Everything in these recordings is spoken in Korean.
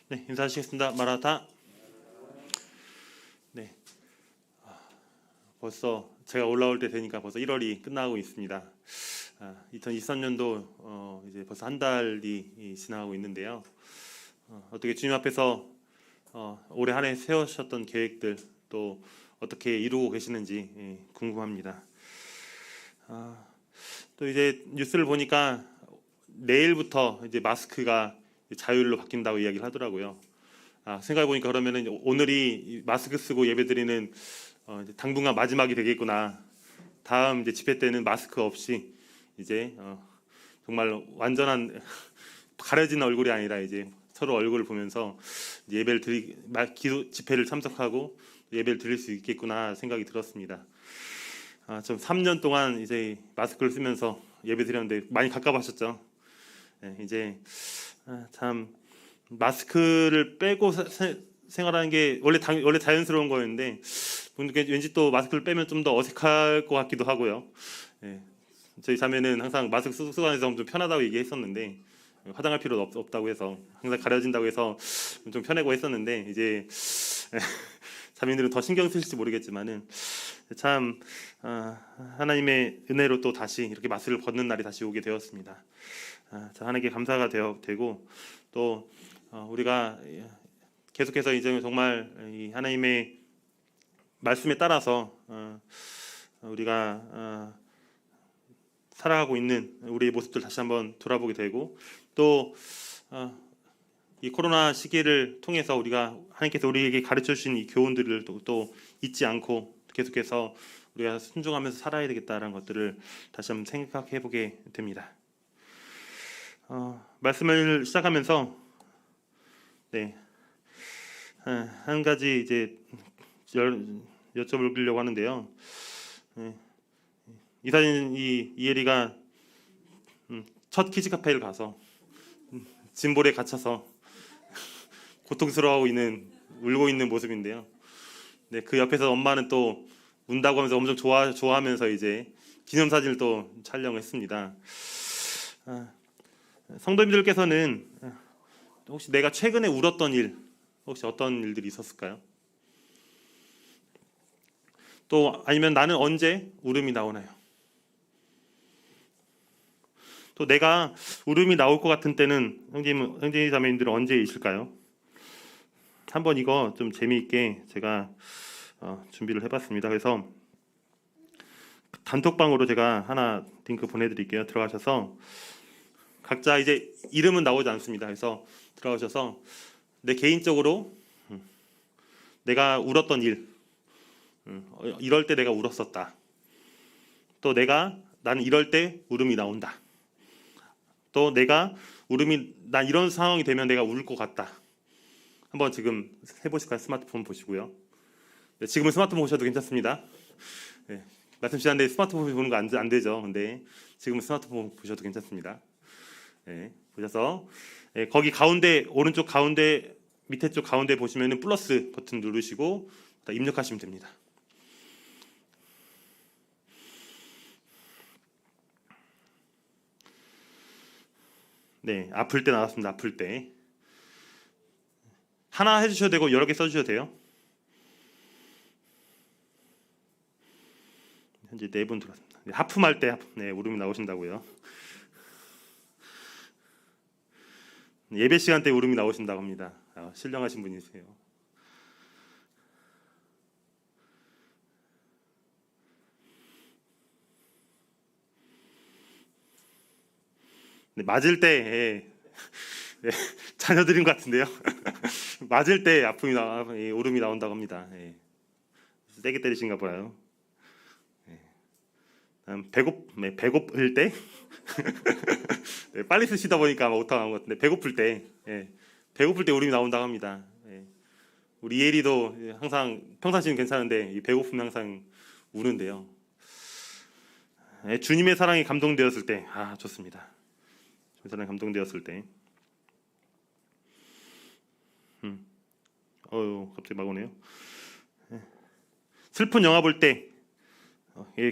네, 인사하시겠습니다. 마라타. 네, 벌써 제가 올라올 때 되니까 벌써 1월이 끝나고 있습니다. 2023년도 이제 벌써 한 달이 지나가고 있는데요. 어떻게 주님 앞에서 올해 한 해 세우셨던 계획들 또 어떻게 이루고 계시는지 궁금합니다. 또 이제 뉴스를 보니까 내일부터 이제 마스크가 자율로 바뀐다고 이야기를 하더라고요. 생각해 보니까 그러면은 오늘이 마스크 쓰고 예배드리는 이제 당분간 마지막이 되겠구나. 다음 이제 집회 때는 마스크 없이 이제 정말 완전한 가려진 얼굴이 아니라 이제 서로 얼굴을 보면서 예배를 기도 집회를 참석하고 예배를 드릴 수 있겠구나 생각이 들었습니다. 좀 3년 동안 이제 마스크를 쓰면서 예배 드렸는데 많이 갑갑하셨죠? 이제 참 마스크를 빼고 생활하는 게 원래 자연스러운 거였는데 왠지 또 마스크를 빼면 좀 더 어색할 것 같기도 하고요. 저희 자매는 항상 마스크 쓰고 다니면서 좀 편하다고 얘기했었는데 화장할 필요도 없다고 해서 항상 가려진다고 해서 좀 편하고 했었는데 이제 자매들은 더 신경 쓰실지 모르겠지만은 참 하나님의 은혜로 또 다시 이렇게 마스크를 벗는 날이 다시 오게 되었습니다. 하나님께 감사가 되고 또 우리가 계속해서 이제 정말 이 하나님의 말씀에 따라서 우리가 살아가고 있는 우리의 모습들 다시 한번 돌아보게 되고 또 이 코로나 시기를 통해서 우리가 하나님께서 우리에게 가르쳐 주신 이 교훈들을 또 잊지 않고 계속해서 우리가 순종하면서 살아야 되겠다라는 것들을 다시 한번 생각해 보게 됩니다. 말씀을 시작하면서 한 가지 이제 여쭤보려고 하는데요. 이사진 이혜리가 첫 키즈 카페를 가서 짐볼에 갇혀서 고통스러워하고 울고 있는 모습인데요. 그 옆에서 엄마는 또 운다고 하면서 엄청 좋아하면서 이제 기념사진을 또 촬영했습니다. 성도님들께서는 혹시 내가 최근에 울었던 일 혹시 어떤 일들이 있었을까요? 또 아니면 나는 언제 울음이 나오나요? 또 내가 울음이 나올 것 같은 때는 형제 자매님들은 언제이실까요? 한번 이거 좀 재미있게 제가 준비를 해봤습니다. 그래서 단톡방으로 제가 하나 링크 보내드릴게요. 들어가셔서 각자 이제 이름은 나오지 않습니다. 그래서 들어가셔서 내 개인적으로 내가 울었던 일, 이럴 때 내가 울었었다. 또 나는 이럴 때 울음이 나온다. 또 난 이런 상황이 되면 내가 울 것 같다. 한번 지금 해보실까요? 스마트폰 보시고요. 지금은 스마트폰 보셔도 괜찮습니다. 말씀 시간인데 스마트폰 보는 거 안 되죠. 근데 지금은 스마트폰 보셔도 괜찮습니다. 보셔서 거기 가운데 오른쪽 가운데 밑에 쪽 가운데 보시면은 플러스 버튼 누르시고 입력하시면 됩니다. 아플 때 나왔습니다. 아플 때 하나 해주셔도 되고 여러 개 써주셔도 돼요. 현재 4분 들어왔습니다. 하품할 때 울음이 나오신다고요. 예배 시간 때 울음이 나오신다고 합니다. 신령하신 분이세요. 맞을 때 자녀들인 것 같은데요. 맞을 때 울음이 나온다고 합니다. 세게 때리신가 봐요. 배고플 때 빨리 쓰시다 보니까 오타가 나온 것 같은데 배고플 때 울음이 나온다고 합니다. 우리 예리도 항상 평상시는 괜찮은데 이 배고프면 항상 우는데요. 주님의 사랑이 감동되었을 때 좋습니다. 주님의 사랑이 감동되었을 때 갑자기 막 오네요. 슬픈 영화 볼 때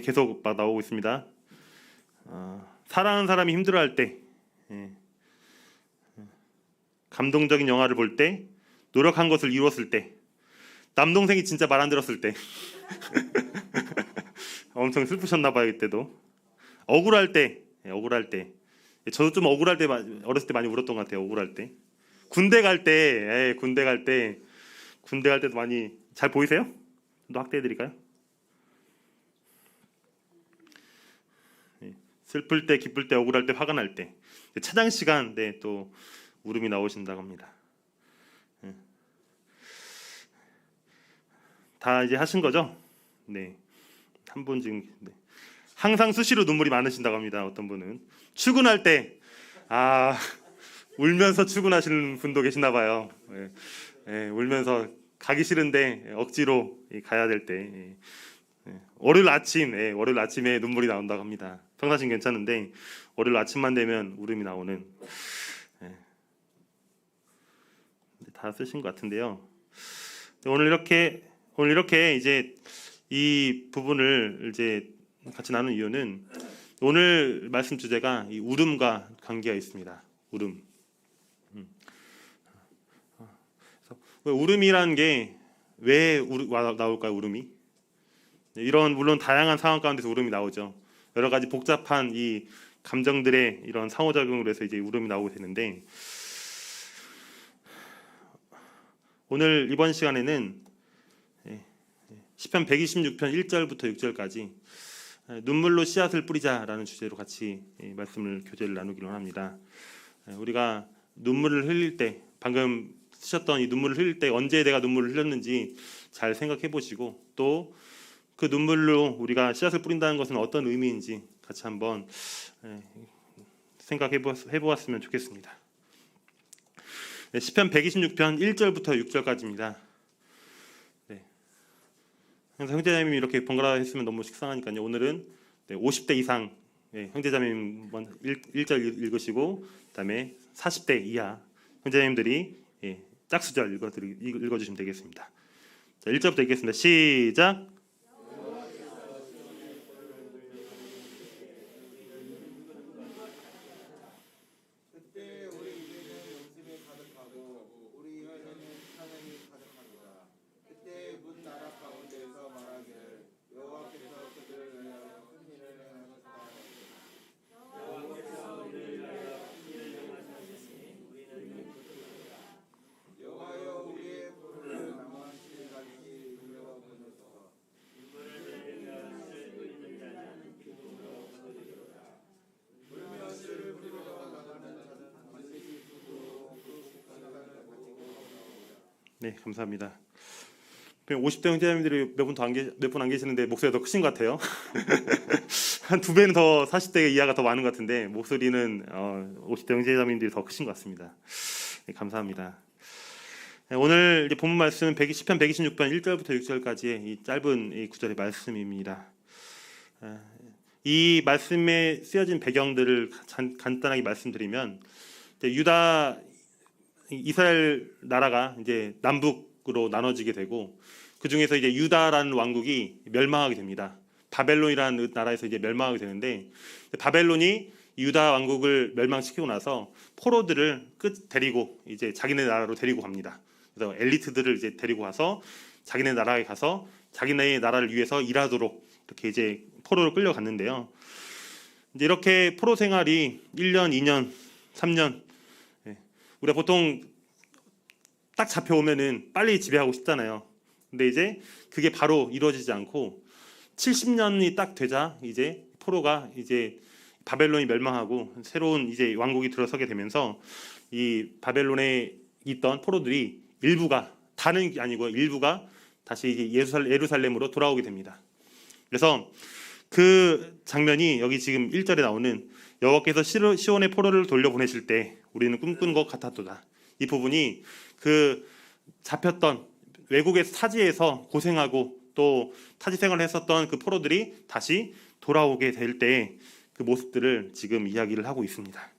계속 막 나오고 있습니다. 사랑하는 사람이 힘들어할 때 감동적인 영화를 볼 때, 노력한 것을 이뤘을 때, 남동생이 진짜 말 안 들었을 때, 엄청 슬프셨나 봐요 이때도. 억울할 때, 억울할 때. 저도 좀 억울할 때 어렸을 때 많이 울었던 것 같아요. 억울할 때. 군대 갈 때, 군대 갈 때도 많이. 잘 보이세요? 또 확대해드릴까요? 슬플 때, 기쁠 때, 억울할 때, 화가 날 때, 차장 시간 또 울음이 나오신다고 합니다. 다 이제 하신 거죠? 네. 한 분 지금 항상 수시로 눈물이 많으신다고 합니다. 어떤 분은 출근할 때 울면서 출근하시는 분도 계시나 봐요. 울면서 가기 싫은데 억지로 가야 될 때, 월요일 아침에 눈물이 나온다고 합니다. 평상시는 괜찮은데 월요일 아침만 되면 울음이 나오는. 다 쓰신 것 같은데요. 오늘 이렇게 이제 이 부분을 이제 같이 나눈 이유는 오늘 말씀 주제가 이 울음과 관계가 있습니다. 울음. 울음이라는 게 왜 나올까요? 울음이 이런 물론 다양한 상황 가운데서 울음이 나오죠. 여러 가지 복잡한 이 감정들의 이런 상호작용으로 해서 이제 울음이 나오게 되는데, 오늘 이번 시간에는 시편 126편 1절부터 6절까지 눈물로 씨앗을 뿌리자라는 주제로 같이 교제를 나누기로 합니다. 우리가 눈물을 흘릴 때, 방금 쓰셨던 이 눈물을 흘릴 때 언제 내가 눈물을 흘렸는지 잘 생각해 보시고, 또 그 눈물로 우리가 씨앗을 뿌린다는 것은 어떤 의미인지 같이 한번 생각해 보았으면 좋겠습니다. 시편 126편 1절부터 6절까지입니다. 항상 형제자매님이 이렇게 번갈아 했으면 너무 식상하니까요. 오늘은 50대 이상 형제자매님 1절 읽으시고, 그다음에 40대 이하 형제자매님들이 짝수절 읽어주시면 되겠습니다. 자, 1절부터 읽겠습니다. 시작. 네, 감사합니다. 50대 형제자매님들이 몇 분 안 계시는데 목소리가 더 크신 것 같아요. 한 2배는 더 40대 이하가 더 많은 것 같은데 목소리는 50대 형제자매님들이 더 크신 것 같습니다. 네, 감사합니다. 오늘 이제 본문 말씀은 시편 126편 1절부터 6절까지의 이 짧은 이 구절의 말씀입니다. 이 말씀에 쓰여진 배경들을 간단하게 말씀드리면, 이스라엘 나라가 이제 남북으로 나눠지게 되고, 그 중에서 이제 유다라는 왕국이 멸망하게 됩니다. 바벨론이라는 나라에서 이제 멸망하게 되는데, 바벨론이 유다 왕국을 멸망시키고 나서 포로들을 데리고 이제 자기네 나라로 데리고 갑니다. 그래서 엘리트들을 이제 데리고 가서 자기네 나라에 가서 자기네 나라를 위해서 일하도록 이렇게 이제 포로로 끌려갔는데요. 이제 이렇게 포로 생활이 1년, 2년, 3년, 우리가 보통 딱 잡혀오면은 빨리 지배하고 싶잖아요. 근데 이제 그게 바로 이루어지지 않고 70년이 딱 되자 이제 포로가 이제 바벨론이 멸망하고 새로운 이제 왕국이 들어서게 되면서 이 바벨론에 있던 포로들이 일부가, 다는 게 아니고 일부가 다시 이제 예루살렘으로 돌아오게 됩니다. 그래서 그 장면이 여기 지금 1절에 나오는 여호와께서 시온의 포로를 돌려보내실 때 우리는 꿈꾼 것 같았도다. 이 부분이 그 잡혔던 외국의 타지에서 고생하고 또 타지 생활을 했었던 그 포로들이 다시 돌아오게 될 때 그 모습들을 지금 이야기를 하고 있습니다.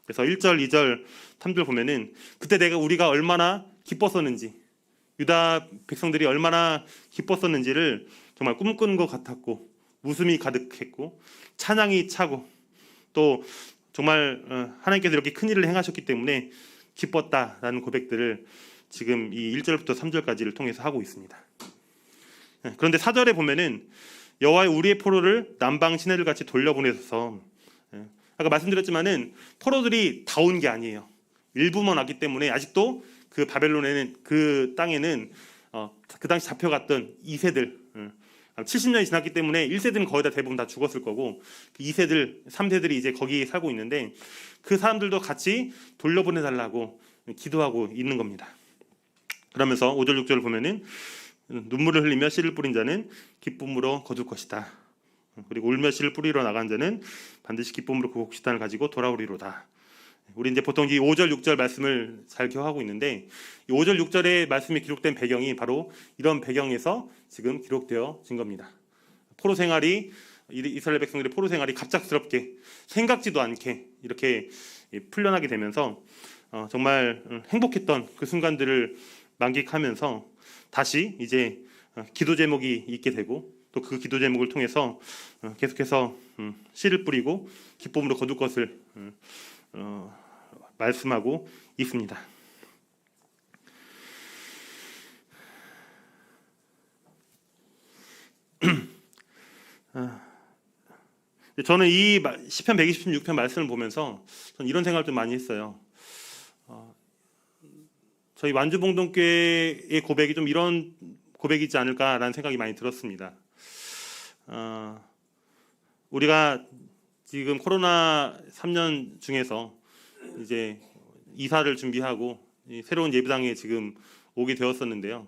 그래서 1절, 2절, 3절 보면은 그때 우리가 얼마나 기뻤었는지, 유다 백성들이 얼마나 기뻤었는지를 정말 꿈꾸는 것 같았고, 웃음이 가득했고, 찬양이 차고, 또 정말 하나님께서 이렇게 큰 일을 행하셨기 때문에 기뻤다라는 고백들을 지금 이 1절부터 3절까지를 통해서 하고 있습니다. 그런데 4절에 보면은 여호와의 우리의 포로를 남방 시내들 같이 돌려보내셔서, 아까 말씀드렸지만은 포로들이 다 온 게 아니에요. 일부만 왔기 때문에 아직도 그 바벨론에는, 그 땅에는 그 당시 잡혀갔던 2세들, 70년이 지났기 때문에 1세들은 거의 다 대부분 다 죽었을 거고, 그 2세들, 3세들이 이제 거기 살고 있는데 그 사람들도 같이 돌려보내달라고 기도하고 있는 겁니다. 그러면서 5절 6절을 보면은 눈물을 흘리며 씨를 뿌린 자는 기쁨으로 거둘 것이다. 그리고 울며 씨를 뿌리러 나간 자는 반드시 기쁨으로 그 곡식단을 가지고 돌아오리로다. 우리 이제 보통 이 5절 6절 말씀을 잘 기억하고 있는데, 이 5절 6절의 말씀이 기록된 배경이 바로 이런 배경에서 지금 기록되어진 겁니다. 포로 생활이, 이스라엘 백성들의 포로 생활이 갑작스럽게 생각지도 않게 이렇게 풀려나게 되면서 정말 행복했던 그 순간들을 만끽하면서 다시 이제 기도 제목이 있게 되고, 또 그 기도 제목을 통해서 계속해서 씨를 뿌리고 기쁨으로 거둘 것을 말씀하고 있습니다. 저는 이 시편 126편 말씀을 보면서 저는 이런 생각을 좀 많이 했어요. 저희 완주봉동교회의 고백이 좀 이런 고백이지 않을까라는 생각이 많이 들었습니다. 우리가 지금 코로나 3년 중에서 이제 이사를 준비하고 새로운 예배당에 지금 오게 되었었는데요.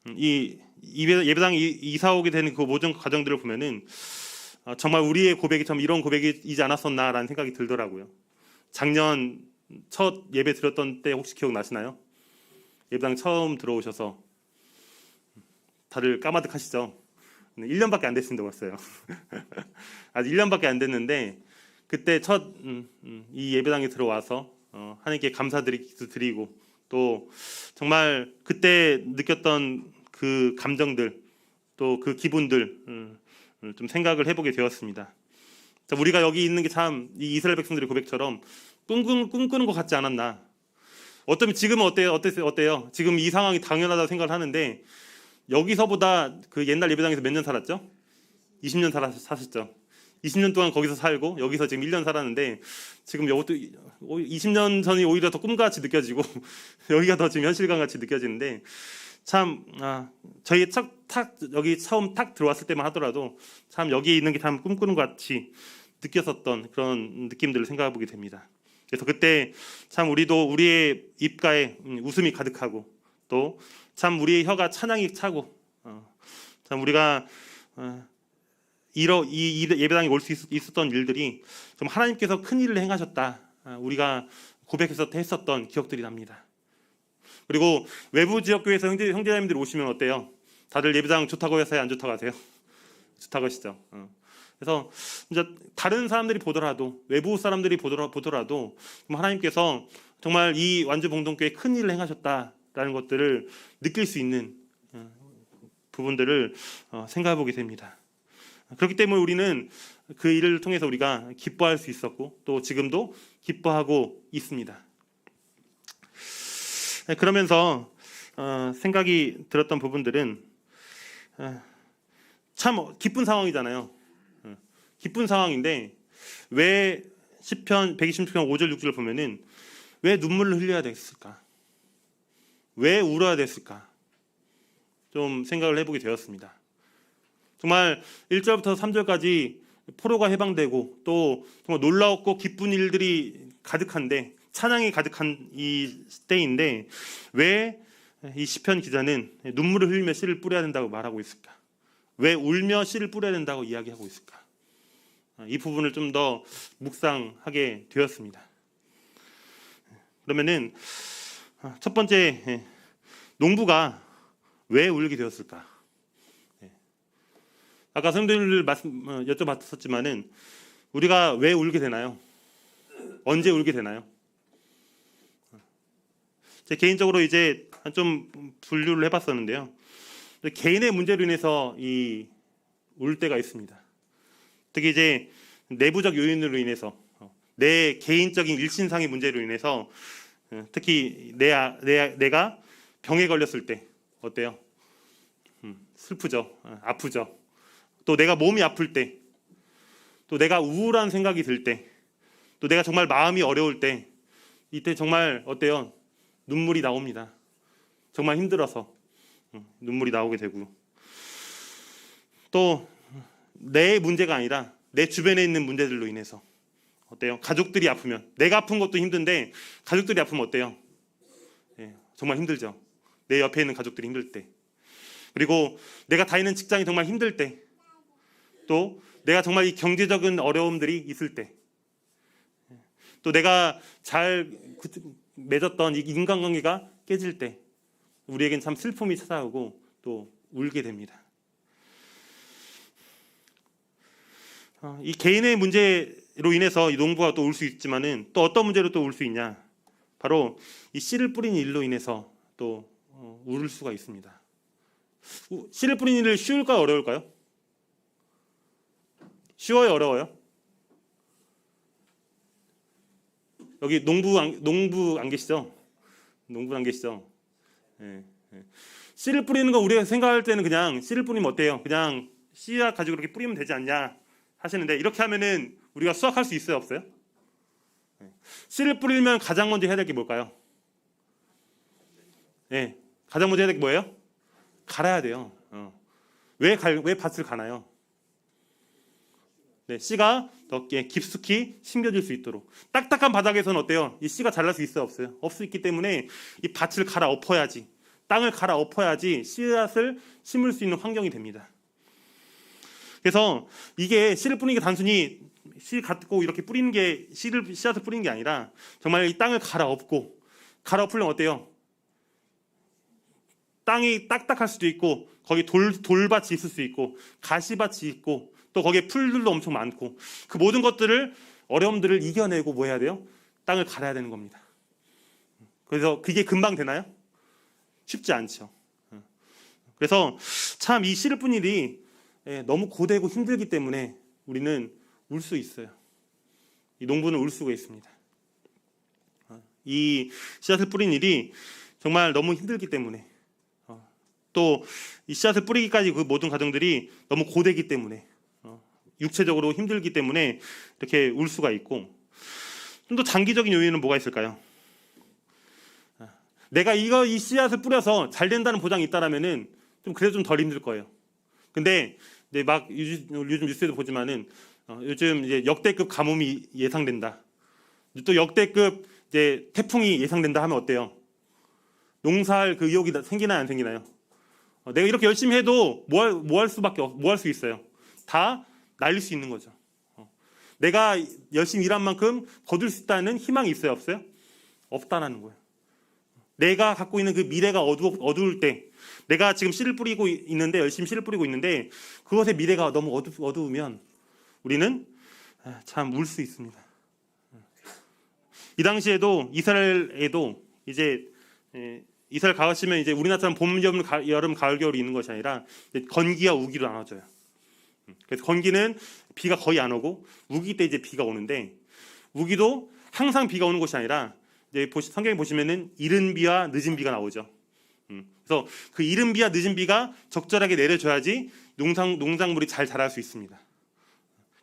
이 예배당에 이사 오게 되는 그 모든 과정들을 보면은 정말 우리의 고백이 참 이런 고백이지 않았었나라는 생각이 들더라고요. 작년 첫 예배 드렸던 때 혹시 기억나시나요? 예배당 처음 들어오셔서 다들 까마득하시죠? 1년밖에 안 됐습니다. 벌써요. 아직 1년밖에 안 됐는데 그때 첫 이 예배당에 들어와서 하나님께 감사드리고, 또 정말 그때 느꼈던 그 감정들, 또 그 기분들 좀 생각을 해보게 되었습니다. 우리가 여기 있는 게 참 이 이스라엘 백성들의 고백처럼 꿈꾸는 것 같지 않았나. 어쩌면 지금은 어때요? 지금 이 상황이 당연하다고 생각을 하는데, 여기서보다 그 옛날 예배당에서 몇 년 살았죠? 20년 사셨죠? 20년 동안 거기서 살고 여기서 지금 1년 살았는데, 지금 이것도 20년 전이 오히려 더 꿈같이 느껴지고 여기가 더 지금 현실감같이 느껴지는데, 참 저희 여기 처음 탁 들어왔을 때만 하더라도 참 여기 있는 게 참 꿈꾸는 것 같이 느꼈었던 그런 느낌들을 생각해 보게 됩니다. 그래서 그때 참 우리도 우리의 입가에 웃음이 가득하고, 또 참 우리의 혀가 찬양이 차고, 참 우리가 이 예배당에 올 수 있었던 일들이 좀 하나님께서 큰 일을 행하셨다, 우리가 고백해서 했었던 기억들이 납니다. 그리고 외부 지역 교회에서 형제자매님들이 오시면 어때요? 다들 예배당 좋다고 해서요, 안 좋다고 하세요? 좋다고 하시죠. 그래서 이제 다른 사람들이 보더라도, 외부 사람들이 보더라도 하나님께서 정말 이 완주봉동교회에 큰 일을 행하셨다라는 것들을 느낄 수 있는 부분들을 생각해 보게 됩니다. 그렇기 때문에 우리는 그 일을 통해서 우리가 기뻐할 수 있었고, 또 지금도 기뻐하고 있습니다. 그러면서 생각이 들었던 부분들은 참 기쁜 상황이잖아요. 기쁜 상황인데 왜 시편 126편 5절 6절을 보면은 왜 눈물을 흘려야 됐을까? 왜 울어야 됐을까? 좀 생각을 해보게 되었습니다. 정말 1절부터 3절까지 포로가 해방되고, 또 정말 놀라웠고 기쁜 일들이 가득한데, 찬양이 가득한 이 때인데 왜 이 시편 기자는 눈물을 흘리며 씨를 뿌려야 된다고 말하고 있을까? 왜 울며 씨를 뿌려야 된다고 이야기하고 있을까? 이 부분을 좀 더 묵상하게 되었습니다. 그러면은 첫 번째, 농부가 왜 울게 되었을까? 아까 선생님들 여쭤봤었지만은 우리가 왜 울게 되나요? 언제 울게 되나요? 제 개인적으로 이제 좀 분류를 해봤었는데요. 개인의 문제로 인해서 울 때가 있습니다. 특히 이제 내부적 요인으로 인해서, 내 개인적인 일신상의 문제로 인해서 특히 내가 병에 걸렸을 때 어때요? 슬프죠. 아프죠. 또 내가 몸이 아플 때, 또 내가 우울한 생각이 들 때, 또 내가 정말 마음이 어려울 때, 이때 정말 어때요? 눈물이 나옵니다. 정말 힘들어서 눈물이 나오게 되고요. 또 내 문제가 아니라 내 주변에 있는 문제들로 인해서 어때요? 가족들이 아프면, 내가 아픈 것도 힘든데 가족들이 아프면 어때요? 정말 힘들죠. 내 옆에 있는 가족들이 힘들 때, 그리고 내가 다니는 직장이 정말 힘들 때, 또 내가 정말 이 경제적인 어려움들이 있을 때, 또 내가 잘 맺었던 이 인간관계가 깨질 때, 우리에겐 참 슬픔이 찾아오고 또 울게 됩니다. 이 개인의 문제로 인해서 이 농부가 또 울 수 있지만은 또 어떤 문제로 또 울 수 있냐? 바로 이 씨를 뿌린 일로 인해서 또 울 수가 있습니다. 씨를 뿌린 일을 쉬울까요, 어려울까요? 쉬워요, 어려워요? 여기 농부 안 계시죠? 농부 안 계시죠? 씨를 뿌리는 거 우리가 생각할 때는 그냥 씨를 뿌리면 어때요? 그냥 씨앗 가지고 이렇게 뿌리면 되지 않냐 하시는데, 이렇게 하면은 우리가 수확할 수 있어요, 없어요? 씨를 뿌리면 가장 먼저 해야 될 게 뭘까요? 가장 먼저 해야 될 게 뭐예요? 갈아야 돼요. 왜 밭을 가나요? 씨가 더 깊숙이 심겨질 수 있도록. 딱딱한 바닥에서는 어때요? 이 씨가 자랄 수 있어요, 없어요? 없을 수 있기 때문에 이 밭을 갈아 엎어야지, 땅을 갈아 엎어야지 씨앗을 심을 수 있는 환경이 됩니다. 그래서 이게 씨를 뿌리는 게 단순히 씨 갖고 이렇게 뿌리는 게, 씨앗을 뿌리는 게 아니라 정말 이 땅을 갈아 엎으려면 어때요? 땅이 딱딱할 수도 있고, 거기 돌밭이 있을 수 있고, 가시밭이 있고, 또 거기에 풀들도 엄청 많고, 그 모든 것들을, 어려움들을 이겨내고 뭐 해야 돼요? 땅을 갈아야 되는 겁니다. 그래서 그게 금방 되나요? 쉽지 않죠. 그래서 참 이 씨를 뿌린 일이 너무 고되고 힘들기 때문에 우리는 울 수 있어요. 이 농부는 울 수가 있습니다. 이 씨앗을 뿌린 일이 정말 너무 힘들기 때문에, 또 이 씨앗을 뿌리기까지 그 모든 과정들이 너무 고되기 때문에, 육체적으로 힘들기 때문에 이렇게 울 수가 있고, 좀 더 장기적인 요인은 뭐가 있을까요? 내가 이 씨앗을 뿌려서 잘 된다는 보장이 있다라면은 좀 그래도 좀 덜 힘들 거예요. 근데 막 요즘 뉴스에도 보지만은 요즘 이제 역대급 가뭄이 예상된다, 또 역대급 이제 태풍이 예상된다 하면 어때요? 농사할 그 의욕이 생기나요, 안 생기나요? 내가 이렇게 열심히 해도 뭐 할 수 있어요? 다 날릴 수 있는 거죠. 내가 열심히 일한 만큼 거둘 수 있다는 희망이 있어요, 없어요? 없다라는 거예요. 내가 갖고 있는 그 미래가 어두울 때, 내가 지금 씨를 뿌리고 있는데, 열심히 씨를 뿌리고 있는데 그것의 미래가 너무 어두우면 우리는 참 울 수 있습니다. 이 당시에도 이스라엘에도 이제 이스라엘 가시면 이제 우리나라처럼 봄, 여름, 가을, 겨울이 있는 것이 아니라 건기와 우기로 나눠져요. 그래서 건기는 비가 거의 안 오고, 우기 때 이제 비가 오는데, 우기도 항상 비가 오는 것이 아니라 이제 성경에 보시면은 이른 비와 늦은 비가 나오죠. 그래서 그 이른 비와 늦은 비가 적절하게 내려줘야지 농작물이 잘 자랄 수 있습니다.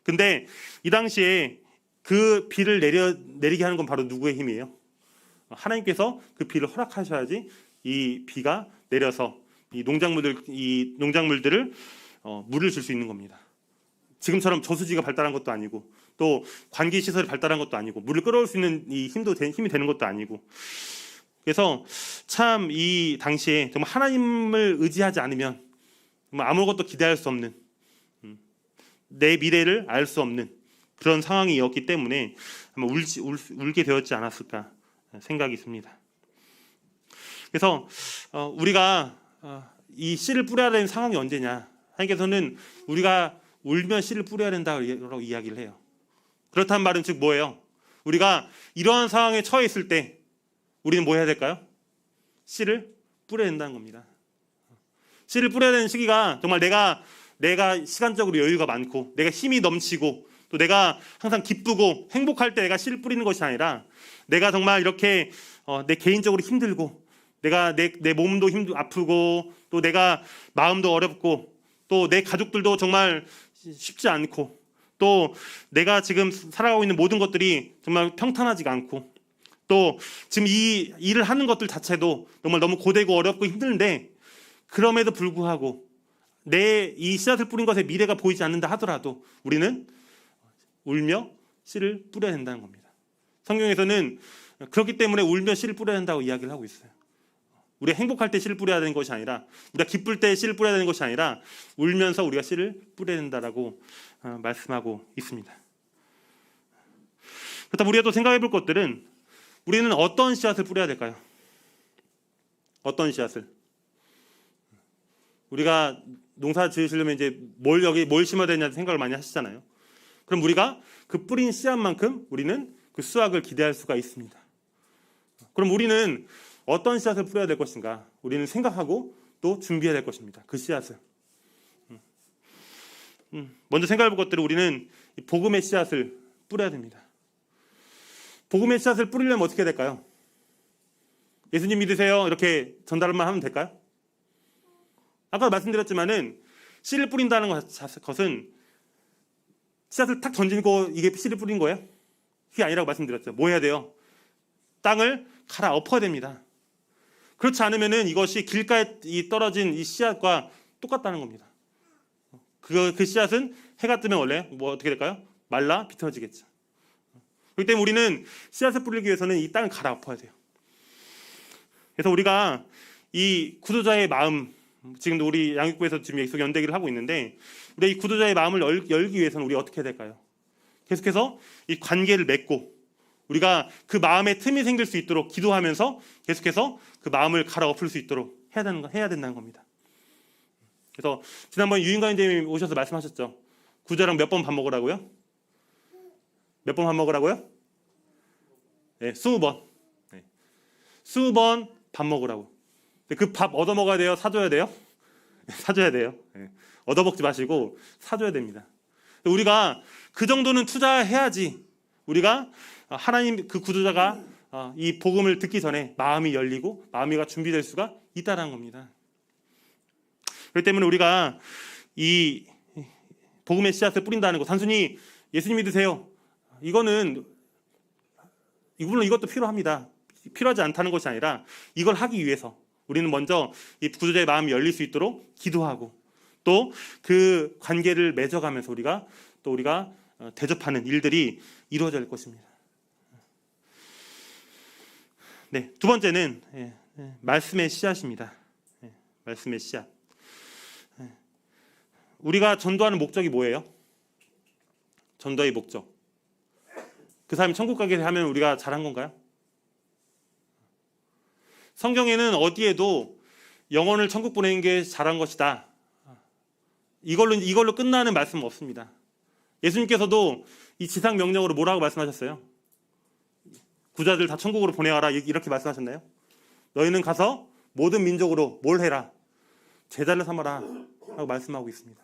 근데 이 당시에 그 비를 내리게 하는 건 바로 누구의 힘이에요? 하나님께서 그 비를 허락하셔야지 이 비가 내려서 이 농작물들을 물을 줄 수 있는 겁니다. 지금처럼 저수지가 발달한 것도 아니고, 또 관기 시설이 발달한 것도 아니고, 물을 끌어올 수 있는 이 힘이 되는 것도 아니고. 그래서 참 이 당시에 정말 하나님을 의지하지 않으면 정말 아무것도 기대할 수 없는, 내 미래를 알 수 없는 그런 상황이었기 때문에 아마 울게 되었지 않았을까 생각이 듭니다. 그래서 우리가 이 씨를 뿌려야 되는 상황이 언제냐? 하나님께서는 우리가 울면 씨를 뿌려야 된다고 이야기를 해요. 그렇다는 말은 즉 뭐예요? 우리가 이러한 상황에 처해 있을 때 우리는 뭐 해야 될까요? 씨를 뿌려야 된다는 겁니다. 씨를 뿌려야 되는 시기가 정말 내가 시간적으로 여유가 많고, 내가 힘이 넘치고, 또 내가 항상 기쁘고 행복할 때 내가 씨를 뿌리는 것이 아니라 내가 정말 이렇게 내 개인적으로 힘들고 내가 내 몸도 아프고 또 내가 마음도 어렵고 또 내 가족들도 정말 쉽지 않고 또 내가 지금 살아가고 있는 모든 것들이 정말 평탄하지가 않고 또 지금 이 일을 하는 것들 자체도 정말 너무 고되고 어렵고 힘든데 그럼에도 불구하고 내 이 씨앗을 뿌린 것에 미래가 보이지 않는다 하더라도 우리는 울며 씨를 뿌려야 된다는 겁니다. 성경에서는 그렇기 때문에 울며 씨를 뿌려야 된다고 이야기를 하고 있어요. 우리가 행복할 때 씨를 뿌려야 되는 것이 아니라 우리가 기쁠 때 씨를 뿌려야 되는 것이 아니라 울면서 우리가 씨를 뿌려야 된다라고 말씀하고 있습니다. 그렇다면 우리가 또 생각해 볼 것들은 우리는 어떤 씨앗을 뿌려야 될까요? 어떤 씨앗을? 우리가 농사 지으시려면 이제 뭘 심어야 되냐 생각을 많이 하시잖아요. 그럼 우리가 그 뿌린 씨앗만큼 우리는 그 수확을 기대할 수가 있습니다. 그럼 우리는 어떤 씨앗을 뿌려야 될 것인가? 우리는 생각하고 또 준비해야 될 것입니다. 그 씨앗을. 먼저 생각해 볼 것들은 우리는 복음의 씨앗을 뿌려야 됩니다. 복음의 씨앗을 뿌리려면 어떻게 해야 될까요? 예수님 믿으세요. 이렇게 전달만 하면 될까요? 아까 말씀드렸지만은 씨를 뿌린다는 것은 씨앗을 탁 던지고 이게 씨를 뿌린 거예요? 그게 아니라고 말씀드렸죠. 뭐 해야 돼요? 땅을 갈아엎어야 됩니다. 그렇지 않으면은 이것이 길가에 떨어진 이 씨앗과 똑같다는 겁니다. 그 씨앗은 해가 뜨면 원래 뭐 어떻게 될까요? 말라 비틀어지겠죠. 그렇기 때문에 우리는 씨앗을 뿌리기 위해서는 이 땅을 갈아엎어야 돼요. 그래서 우리가 이 구도자의 마음, 지금도 우리 양육부에서 지금 계속 연대기를 하고 있는데 우리 이 구도자의 마음을 열기 위해서는 우리 어떻게 해야 될까요? 계속해서 이 관계를 맺고 우리가 그 마음에 틈이 생길 수 있도록 기도하면서 계속해서 그 마음을 갈아엎을 수 있도록 해야 된다는 겁니다. 그래서 지난번 유인관님이 오셔서 말씀하셨죠. 구자랑 몇 번 밥 먹으라고요? 몇 번 밥 먹으라고요? 네, 20번. 네. 20번 밥 먹으라고. 그 밥 얻어 먹어야 돼요? 사줘야 돼요? 사줘야 돼요. 네. 얻어 먹지 마시고 사줘야 됩니다. 우리가 그 정도는 투자해야지 우리가 하나님 그 구조자가 이 복음을 듣기 전에 마음이 열리고 마음이 준비될 수가 있다는 겁니다. 그렇기 때문에 우리가 이 복음의 씨앗을 뿌린다는 거 단순히 예수님 믿으세요. 물론 이것도 필요합니다. 필요하지 않다는 것이 아니라 이걸 하기 위해서 우리는 먼저 이 구조자의 마음이 열릴 수 있도록 기도하고 또 그 관계를 맺어가면서 우리가 대접하는 일들이 이루어질 것입니다. 네, 두 번째는 말씀의 씨앗입니다. 말씀의 씨앗. 우리가 전도하는 목적이 뭐예요? 전도의 목적. 그 사람이 천국 가게 하면 우리가 잘한 건가요? 성경에는 어디에도 영혼을 천국 보내는 게 잘한 것이다. 이걸로 끝나는 말씀은 없습니다. 예수님께서도 이 지상 명령으로 뭐라고 말씀하셨어요? 구자들 다 천국으로 보내가라 이렇게 말씀하셨나요? 너희는 가서 모든 민족으로 뭘 해라? 제자를 삼아라 하고 말씀하고 있습니다.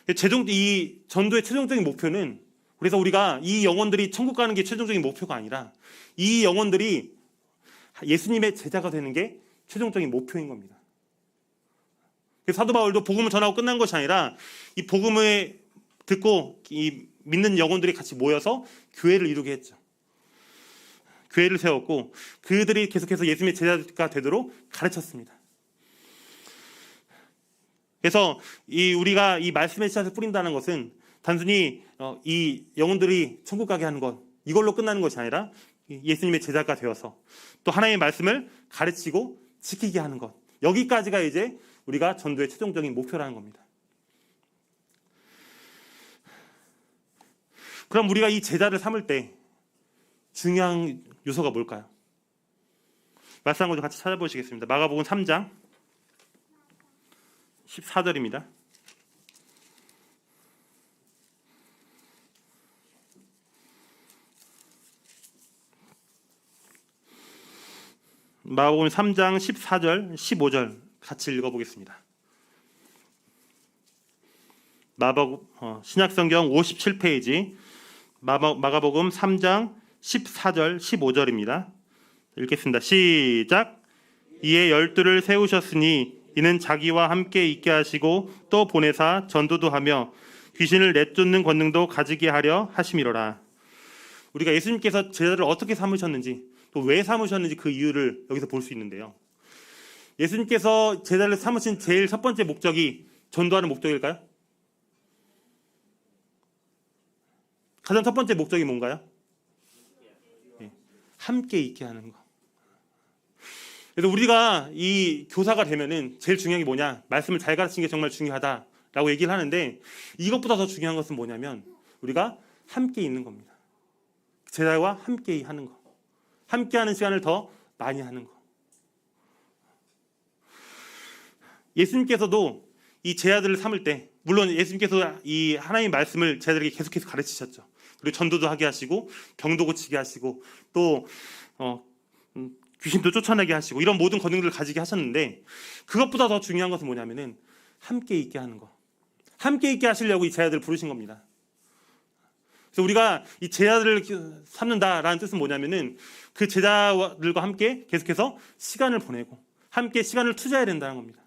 이 전도의 최종적인 목표는 그래서 우리가 이 영혼들이 천국 가는 게 최종적인 목표가 아니라 이 영혼들이 예수님의 제자가 되는 게 최종적인 목표인 겁니다. 사도 바울도 복음을 전하고 끝난 것이 아니라 이 복음을 듣고 이 믿는 영혼들이 같이 모여서 교회를 이루게 했죠. 교회를 세웠고 그들이 계속해서 예수님의 제자가 되도록 가르쳤습니다. 그래서 우리가 이 말씀의 씨앗을 뿌린다는 것은 단순히 이 영혼들이 천국 가게 하는 것 이걸로 끝나는 것이 아니라 예수님의 제자가 되어서 또 하나님의 말씀을 가르치고 지키게 하는 것 여기까지가 이제 우리가 전도의 최종적인 목표라는 겁니다. 그럼 우리가 이 제자를 삼을 때 중요한 요소가 뭘까요? 말씀한 거 좀 같이 찾아보시겠습니다. 마가복음 3장 14절입니다. 마가복음 3장 14절 15절 같이 읽어보겠습니다. 신약성경 57페이지 마가복음 3장 14절 15절입니다. 읽겠습니다. 시작. 이에 12를 세우셨으니 이는 자기와 함께 있게 하시고 또 보내사 전도도 하며 귀신을 내쫓는 권능도 가지게 하려 하심이로라. 우리가 예수님께서 제자들을 어떻게 삼으셨는지 또 왜 삼으셨는지 그 이유를 여기서 볼 수 있는데요. 예수님께서 제자를 삼으신 제일 첫 번째 목적이 전도하는 목적일까요? 가장 첫 번째 목적이 뭔가요? 함께 있게 하는 거. 그래서 우리가 이 교사가 되면은 제일 중요한 게 뭐냐? 말씀을 잘 가르치는 게 정말 중요하다라고 얘기를 하는데 이것보다 더 중요한 것은 뭐냐면 우리가 함께 있는 겁니다. 제자와 함께 하는 거. 함께 하는 시간을 더 많이 하는 거. 예수님께서도 이 제자들을 삼을 때 물론 예수님께서 이 하나님의 말씀을 제자들에게 계속해서 가르치셨죠. 그리고 전도도 하게 하시고 병도 고치게 하시고 또 귀신도 쫓아내게 하시고 이런 모든 권능들을 가지게 하셨는데 그것보다 더 중요한 것은 뭐냐면은 함께 있게 하는 거. 함께 있게 하시려고 이 제자들을 부르신 겁니다. 그래서 우리가 이 제자들을 삼는다라는 뜻은 뭐냐면은 그 제자들과 함께 계속해서 시간을 보내고 함께 시간을 투자해야 된다는 겁니다.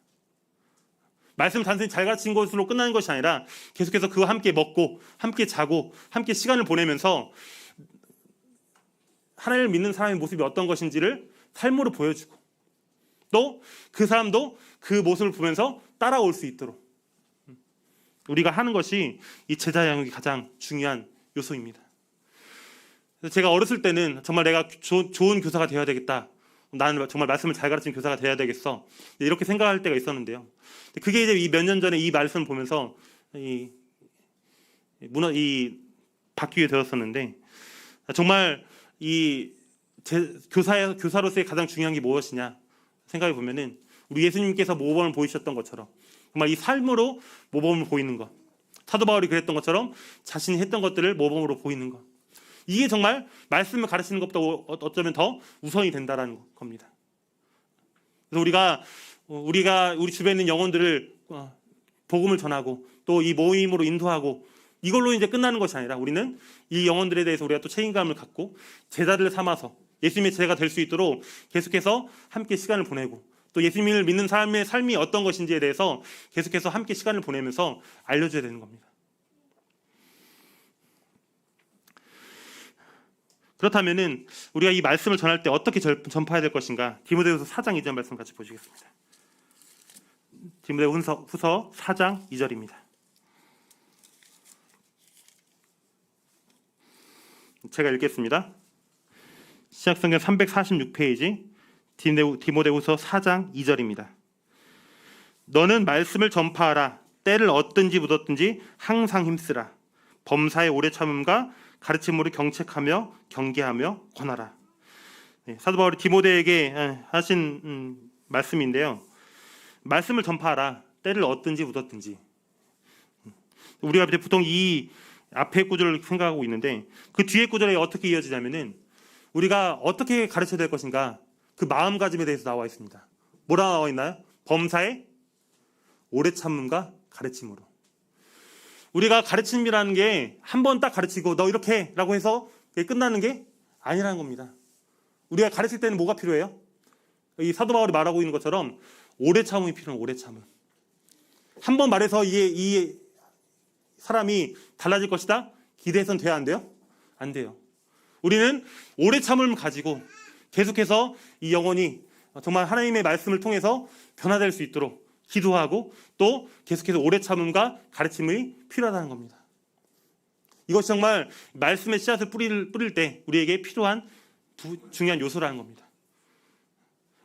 말씀을 단순히 잘 가르친 것으로 끝나는 것이 아니라 계속해서 그와 함께 먹고 함께 자고 함께 시간을 보내면서 하나님을 믿는 사람의 모습이 어떤 것인지를 삶으로 보여주고 또 그 사람도 그 모습을 보면서 따라올 수 있도록 우리가 하는 것이 이 제자 양육이 가장 중요한 요소입니다. 그래서 제가 어렸을 때는 정말 내가 좋은 교사가 되어야 되겠다. 나는 정말 말씀을 잘 가르치는 교사가 되어야 되겠어. 이렇게 생각할 때가 있었는데요. 그게 이제 이 몇 년 전에 이 말씀을 보면서 바뀌게 되었었는데 정말 이 교사로서의 가장 중요한 게 무엇이냐 생각해 보면은 우리 예수님께서 모범을 보이셨던 것처럼 정말 이 삶으로 모범을 보이는 것. 사도 바울이 그랬던 것처럼 자신이 했던 것들을 모범으로 보이는 것. 이게 정말 말씀을 가르치는 것보다 어쩌면 더 우선이 된다라는 겁니다. 그래서 우리가 우리 주변에 있는 영혼들을 복음을 전하고 또 이 모임으로 인도하고 이걸로 이제 끝나는 것이 아니라 우리는 이 영혼들에 대해서 우리가 또 책임감을 갖고 제자들을 삼아서 예수님의 제자가 될 수 있도록 계속해서 함께 시간을 보내고 또 예수님을 믿는 사람의 삶이 어떤 것인지에 대해서 계속해서 함께 시간을 보내면서 알려줘야 되는 겁니다. 그렇다면은 우리가 이 말씀을 전할 때 어떻게 전파해야 될 것인가? 디모데후서 4장 2절 말씀 같이 보시겠습니다. 디모데후서 4장 2절입니다. 제가 읽겠습니다. 신약성경 346페이지 디모데후서 4장 2절입니다. 너는 말씀을 전파하라. 때를 얻든지 묻었든지 항상 힘쓰라. 범사의 오래 참음과 가르침으로 경책하며 경계하며 권하라. 사도 바울이 디모데에게 하신 말씀인데요. 말씀을 전파하라. 때를 얻든지 묻었든지. 우리가 보통 이 앞에 구절을 생각하고 있는데 그 뒤에 구절에 어떻게 이어지냐면은 우리가 어떻게 가르쳐야 될 것인가 그 마음가짐에 대해서 나와 있습니다. 뭐라 나와 있나요? 범사의 오래 참음과 가르침으로. 우리가 가르침이라는 게 한 번 딱 가르치고 너 이렇게 라고 해서 끝나는 게 아니라는 겁니다. 우리가 가르칠 때는 뭐가 필요해요? 이 사도 바울이 말하고 있는 것처럼 오래 참음이 필요한 오래 참음. 한 번 말해서 이 사람이 달라질 것이다? 기대해서는 돼야 안 돼요? 안 돼요. 우리는 오래 참음을 가지고 계속해서 이 영혼이 정말 하나님의 말씀을 통해서 변화될 수 있도록 기도하고 또 계속해서 오래 참음과 가르침이 필요하다는 겁니다. 이것이 정말 말씀의 씨앗을 뿌릴 때 우리에게 필요한 중요한 요소라는 겁니다.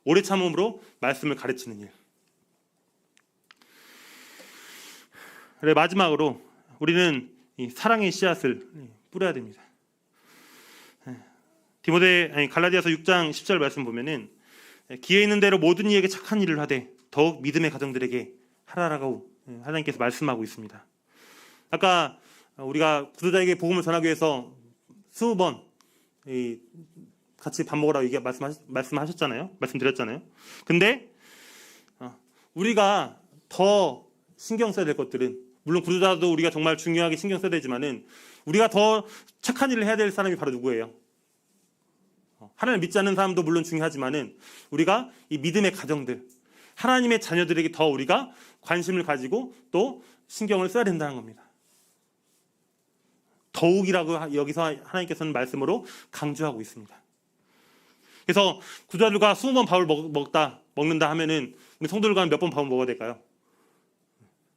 오래 참음으로 말씀을 가르치는 일. 그래, 마지막으로 우리는 이 사랑의 씨앗을 뿌려야 됩니다. 갈라디아서 6장 10절 말씀 보면은 기회 있는 대로 모든 이에게 착한 일을 하되 더욱 믿음의 가정들에게 하라라고 하나님께서 말씀하고 있습니다. 아까 우리가 구도자에게 복음을 전하기 위해서 20번 같이 밥 먹으라고 말씀드렸잖아요. 근데 우리가 더 신경 써야 될 것들은 물론 구조자도 우리가 정말 중요하게 신경 써야 되지만은 우리가 더 착한 일을 해야 될 사람이 바로 누구예요? 하나님을 믿지 않는 사람도 물론 중요하지만은 우리가 이 믿음의 가정들, 하나님의 자녀들에게 더 우리가 관심을 가지고 또 신경을 써야 된다는 겁니다. 더욱이라고 여기서 하나님께서는 말씀으로 강조하고 있습니다. 그래서 구조자들과 20번 밥을 먹는다 하면은 우리 성도들과는 몇 번 밥을 먹어야 될까요?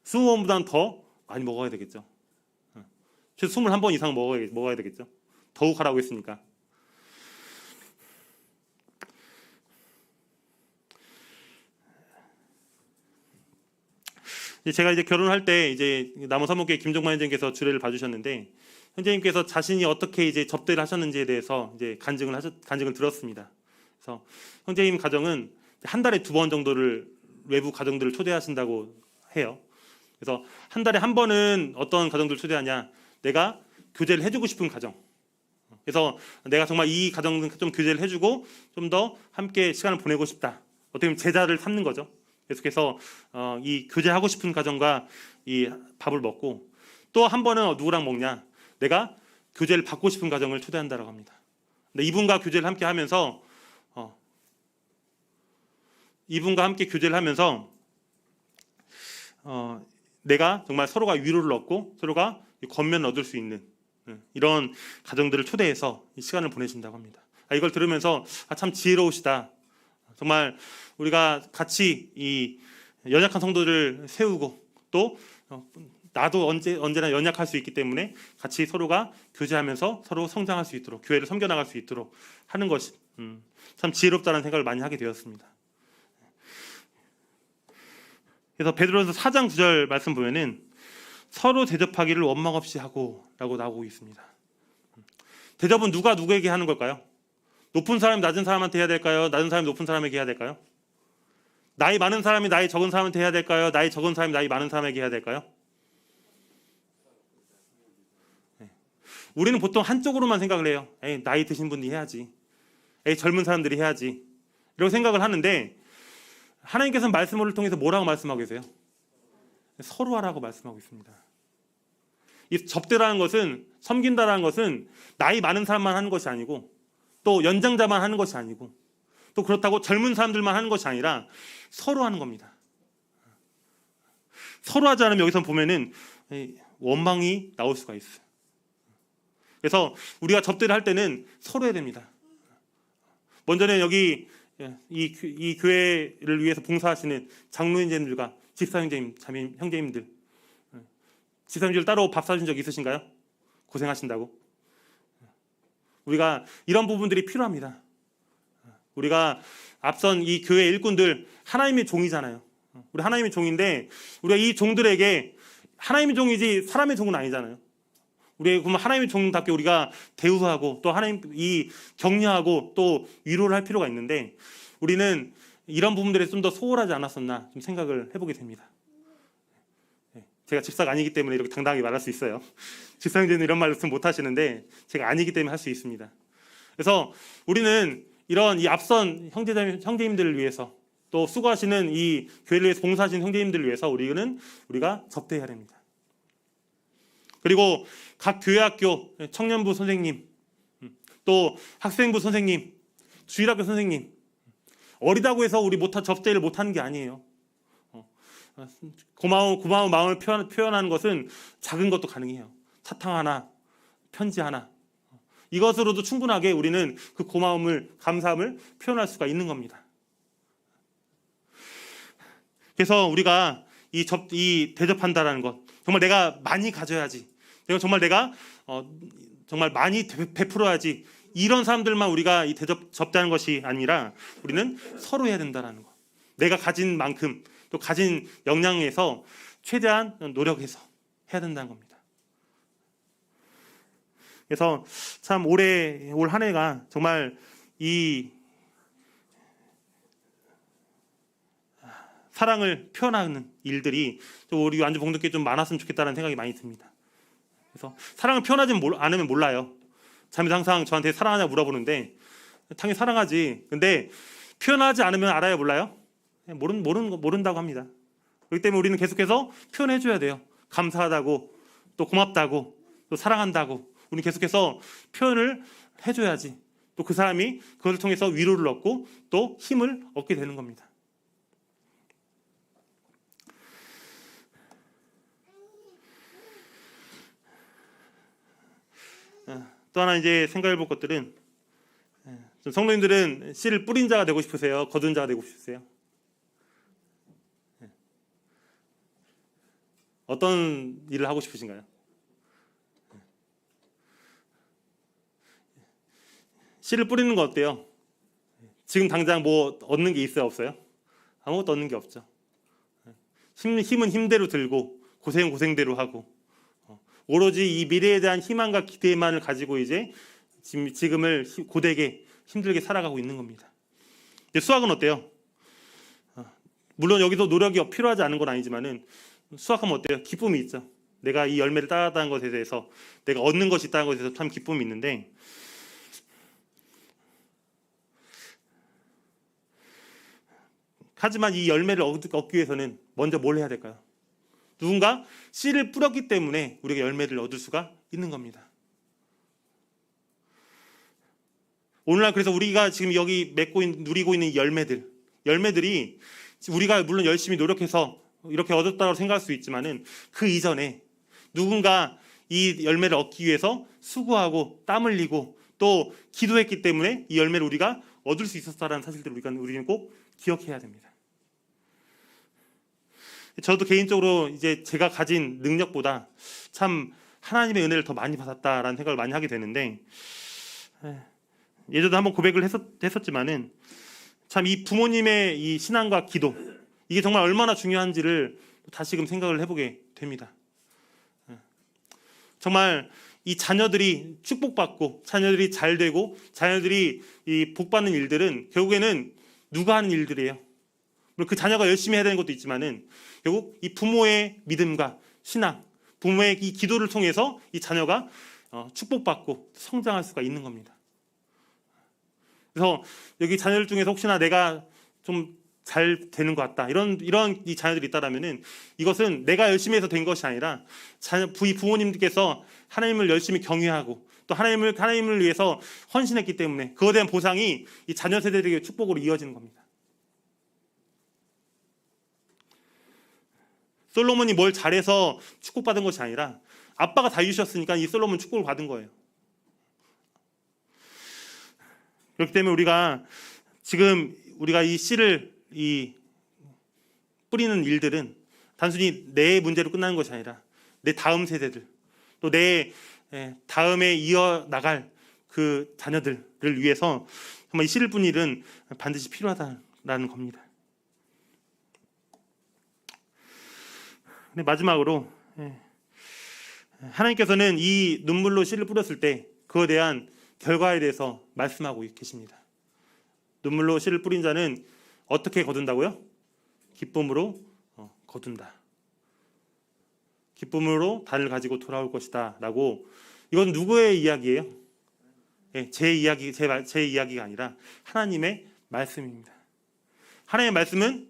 20번보다는 더 많이 먹어야 되겠죠. 최소 21번 이상 먹어야 되겠죠. 더욱 하라고 했으니까. 제가 이제 결혼할 때 이제 남원 사목교회 김종만 형제님께서 주례를 봐주셨는데 형제님께서 자신이 어떻게 이제 접대를 하셨는지에 대해서 이제 간증을 들었습니다. 그래서 형제님 가정은 한 달에 2번 정도를 외부 가정들을 초대하신다고 해요. 그래서 한 달에 한 번은 어떤 가정들을 초대하냐? 내가 교제를 해주고 싶은 가정. 그래서 내가 정말 이 가정은 좀 교제를 해주고 좀 더 함께 시간을 보내고 싶다. 어떻게 보면 제자를 삼는 거죠. 계속해서 이 교제하고 싶은 가정과 이 밥을 먹고 또 한 번은 누구랑 먹냐? 내가 교제를 받고 싶은 가정을 초대한다고 합니다. 근데 이분과 교제를 함께 하면서 내가 정말 서로가 위로를 얻고 서로가 권면을 얻을 수 있는 이런 가정들을 초대해서 이 시간을 보내신다고 합니다. 이걸 들으면서 참 지혜로우시다. 정말 우리가 같이 이 연약한 성도들을 세우고 또 나도 언제나 연약할 수 있기 때문에 같이 서로가 교제하면서 서로 성장할 수 있도록 교회를 섬겨나갈 수 있도록 하는 것이 참 지혜롭다는 생각을 많이 하게 되었습니다. 그래서 베드로전서 4장 9절 말씀 보면은 서로 대접하기를 원망 없이 하고라고 나오고 있습니다. 대접은 누가 누구에게 하는 걸까요? 높은 사람이 낮은 사람한테 해야 될까요? 낮은 사람이 높은 사람에게 해야 될까요? 나이 많은 사람이 나이 적은 사람한테 해야 될까요? 나이 적은 사람이 나이 많은 사람에게 해야 될까요? 우리는 보통 한쪽으로만 생각을 해요. 나이 드신 분이 해야지. 젊은 사람들이 해야지. 이렇게 생각을 하는데 하나님께서는 말씀을 통해서 뭐라고 말씀하고 계세요? 서로 하라고 말씀하고 있습니다. 이 접대라는 것은, 섬긴다라는 것은 나이 많은 사람만 하는 것이 아니고 또 연장자만 하는 것이 아니고 또 그렇다고 젊은 사람들만 하는 것이 아니라 서로 하는 겁니다. 서로 하지 않으면 여기서 보면은 원망이 나올 수가 있어요. 그래서 우리가 접대를 할 때는 서로 해야 됩니다. 먼저는 여기 이 교회를 위해서 봉사하시는 장로님들과 집사 형제님들, 집사 형제들 따로 밥 사준 적 있으신가요? 고생하신다고. 우리가 이런 부분들이 필요합니다. 우리가 앞선 이 교회 일꾼들 하나님의 종이잖아요. 우리 하나님의 종인데 우리가 이 종들에게 하나님의 종이지 사람의 종은 아니잖아요. 우리 그러면 하나님의 종답게 우리가 대우하고 또 하나님 이 격려하고 또 위로를 할 필요가 있는데 우리는 이런 부분들에 좀 더 소홀하지 않았었나 좀 생각을 해보게 됩니다. 제가 집사가 아니기 때문에 이렇게 당당하게 말할 수 있어요. 집사 형제는 이런 말씀 못 하시는데 제가 아니기 때문에 할 수 있습니다. 그래서 우리는 이런 이 앞선 형제님들을 위해서 또 수고하시는 이 교회를 위해서 봉사하시는 형제님들을 위해서 우리가 접대해야 됩니다. 그리고 각 교회학교 청년부 선생님, 또 학생부 선생님, 주일학교 선생님 어리다고 해서 우리 접대를 못하는 게 아니에요. 고마운 마음을 표현하는 것은 작은 것도 가능해요. 사탕 하나, 편지 하나 이것으로도 충분하게 우리는 그 고마움을 감사함을 표현할 수가 있는 겁니다. 그래서 우리가 이 대접한다라는 것 정말 내가 많이 가져야지. 내가 정말 많이 베풀어야지. 이런 사람들만 우리가 이 접대하는 것이 아니라 우리는 서로 해야 된다라는 것. 내가 가진 만큼 또 가진 역량에서 최대한 노력해서 해야 된다는 겁니다. 그래서 참 올 한 해가 정말 이 사랑을 표현하는 일들이 우리 완주 봉독교회 좀 많았으면 좋겠다는 생각이 많이 듭니다. 그래서 사랑을 표현하지 않으면 몰라요. 자매도 항상 저한테 사랑하냐 물어보는데 당연히 사랑하지. 근데 표현하지 않으면 알아요, 몰라요? 모른다고 합니다. 그렇기 때문에 우리는 계속해서 표현해줘야 돼요. 감사하다고, 또 고맙다고, 또 사랑한다고 우리 계속해서 표현을 해줘야지 또 그 사람이 그것을 통해서 위로를 얻고 또 힘을 얻게 되는 겁니다. 또 하나 이제 생각해 볼 것들은, 성도님들은 씨를 뿌린 자가 되고 싶으세요? 거둔 자가 되고 싶으세요? 어떤 일을 하고 싶으신가요? 씨를 뿌리는 거 어때요? 지금 당장 뭐 얻는 게 있어요? 없어요? 아무것도 얻는 게 없죠. 힘은 힘대로 들고 고생은 고생대로 하고, 오로지 이 미래에 대한 희망과 기대만을 가지고 이제 지금을 고되게 힘들게 살아가고 있는 겁니다. 수학은 어때요? 물론 여기서 노력이 필요하지 않은 건 아니지만은 수학하면 어때요? 기쁨이 있죠. 내가 이 열매를 따았다는 것에 대해서, 내가 얻는 것이 있다는 것에 대해서 참 기쁨이 있는데, 하지만 이 열매를 얻기 위해서는 먼저 뭘 해야 될까요? 누군가 씨를 뿌렸기 때문에 우리가 열매를 얻을 수가 있는 겁니다. 오늘날 그래서 우리가 지금 여기 누리고 있는 열매들이 우리가 물론 열심히 노력해서 이렇게 얻었다고 생각할 수 있지만은 그 이전에 누군가 이 열매를 얻기 위해서 수고하고 땀 흘리고 또 기도했기 때문에 이 열매를 우리가 얻을 수 있었다라는 사실들을 우리는 꼭 기억해야 됩니다. 저도 개인적으로 이제 제가 가진 능력보다 참 하나님의 은혜를 더 많이 받았다라는 생각을 많이 하게 되는데, 예전에도 한번 고백을 했었지만은 참 이 부모님의 이 신앙과 기도, 이게 정말 얼마나 중요한지를 다시금 생각을 해보게 됩니다. 정말 이 자녀들이 축복받고 자녀들이 잘 되고 자녀들이 이 복받는 일들은 결국에는 누가 하는 일들이에요. 물론 그 자녀가 열심히 해야 되는 것도 있지만은 결국 이 부모의 믿음과 신앙, 부모의 이 기도를 통해서 이 자녀가 축복받고 성장할 수가 있는 겁니다. 그래서 여기 자녀들 중에서 혹시나 내가 좀 잘 되는 것 같다, 이런 이 자녀들이 있다라면은 이것은 내가 열심히 해서 된 것이 아니라 부모님께서 하나님을 열심히 경외하고 또 하나님을 위해서 헌신했기 때문에 그거에 대한 보상이 이 자녀 세대들에게 축복으로 이어지는 겁니다. 솔로몬이 뭘 잘해서 축복받은 것이 아니라 아빠가 다윗이었으니까 이 솔로몬 축복을 받은 거예요. 그렇기 때문에 우리가 이 씨를 뿌리는 일들은 단순히 내 문제로 끝나는 것이 아니라 내 다음 세대들, 또 내 다음에 이어나갈 그 자녀들을 위해서 정말 이 씨를 뿌리는 일은 반드시 필요하다라는 겁니다. 근데 마지막으로 하나님께서는 이 눈물로 씨를 뿌렸을 때 그에 대한 결과에 대해서 말씀하고 계십니다. 눈물로 씨를 뿌린 자는 어떻게 거둔다고요? 기쁨으로 거둔다. 기쁨으로 단을 가지고 돌아올 것이다 라고. 이건 누구의 이야기예요? 제 이야기가 아니라 하나님의 말씀입니다. 하나님의 말씀은